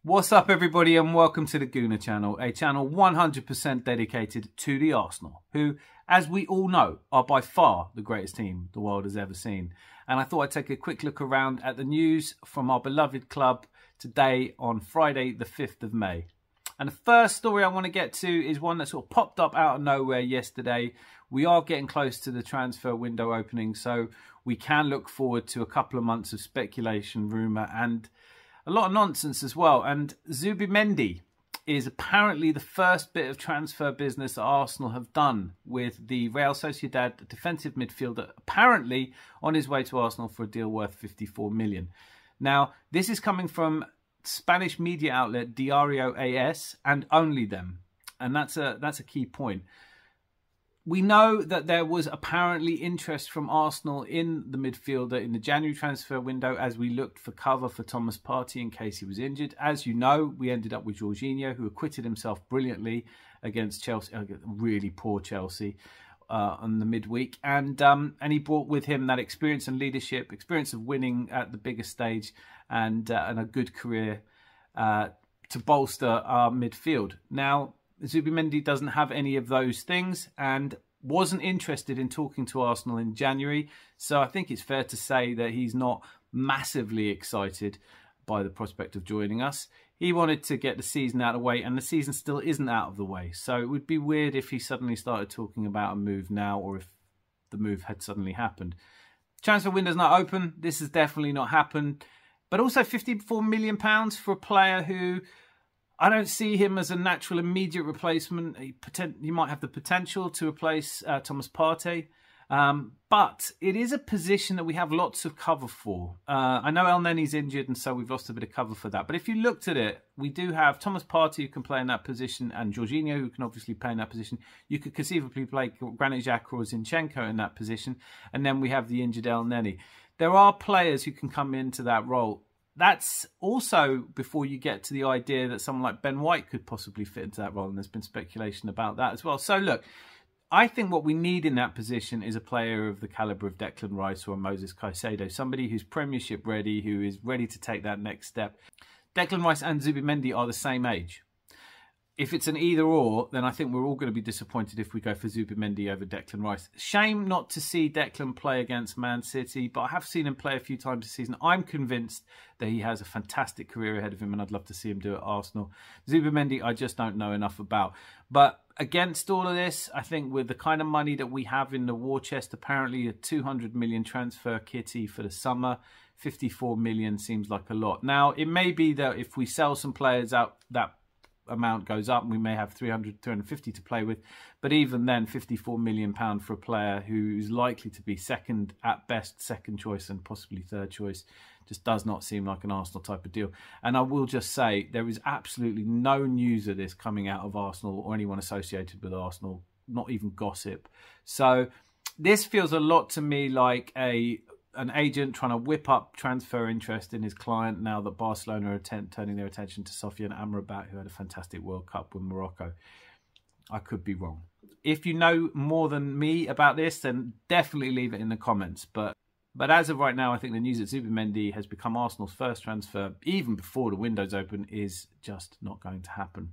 What's up everybody and welcome to the Gooner channel, a channel 100% dedicated to the Arsenal, who, as we all know, are by far the greatest team the world has ever seen. And I thought I'd take a quick look around at the news from our beloved club today on Friday the 5th of May. And the first story I want to get to is one that sort of popped up out of nowhere yesterday. We are getting close to the transfer window opening, so we can look forward to a couple of months of speculation, rumour and a lot of nonsense as well. And Zubimendi is apparently the first bit of transfer business that Arsenal have done with the Real Sociedad defensive midfielder, apparently on his way to Arsenal for a deal worth 54 million. Now, this is coming from Spanish media outlet Diario AS and only them. And that's a key point. We know that there was apparently interest from Arsenal in the midfielder in the January transfer window as we looked for cover for Thomas Partey in case he was injured. As you know, we ended up with Jorginho, who acquitted himself brilliantly against Chelsea, really poor Chelsea, on the midweek. And he brought with him that experience and leadership, experience of winning at the biggest stage and a good career to bolster our midfield. Now, Zubimendi doesn't have any of those things and wasn't interested in talking to Arsenal in January. So I think it's fair to say that he's not massively excited by the prospect of joining us. He wanted to get the season out of the way, and the season still isn't out of the way. So it would be weird if he suddenly started talking about a move now, or if the move had suddenly happened. Transfer window's not open. This has definitely not happened. But also £54 million for a player who I don't see him as a natural immediate replacement. He might have the potential to replace Thomas Partey. But it is a position that we have lots of cover for. I know El Nenny's injured and so we've lost a bit of cover for that. But if you looked at it, we do have Thomas Partey who can play in that position and Jorginho who can obviously play in that position. You could conceivably play Granit Xhaka or Zinchenko in that position. And then we have the injured El Nenny. There are players who can come into that role. That's also before you get to the idea that someone like Ben White could possibly fit into that role. And there's been speculation about that as well. So look, I think what we need in that position is a player of the calibre of Declan Rice or Moses Caicedo. Somebody who's Premiership ready, who is ready to take that next step. Declan Rice and Zubimendi are the same age. If it's an either or, then I think we're all going to be disappointed if we go for Zubimendi over Declan Rice. Shame not to see Declan play against Man City, but I have seen him play a few times this season. I'm convinced that he has a fantastic career ahead of him, and I'd love to see him do it at Arsenal. Zubimendi, I just don't know enough about. But against all of this, I think with the kind of money that we have in the war chest, apparently a 200 million transfer kitty for the summer, 54 million seems like a lot. Now, it may be that if we sell some players out, that amount goes up and we may have 300, 350 to play with. But even then, £54 million for a player who's likely to be second, at best, second choice and possibly third choice just does not seem like an Arsenal type of deal. And I will just say, there is absolutely no news of this coming out of Arsenal or anyone associated with Arsenal, not even gossip. So this feels a lot to me like an agent trying to whip up transfer interest in his client now that Barcelona are turning their attention to Sofiane Amrabat, who had a fantastic World Cup with Morocco. I could be wrong. If you know more than me about this, then definitely leave it in the comments. But as of right now, I think the news that Zubimendi has become Arsenal's first transfer, even before the window's open, is just not going to happen.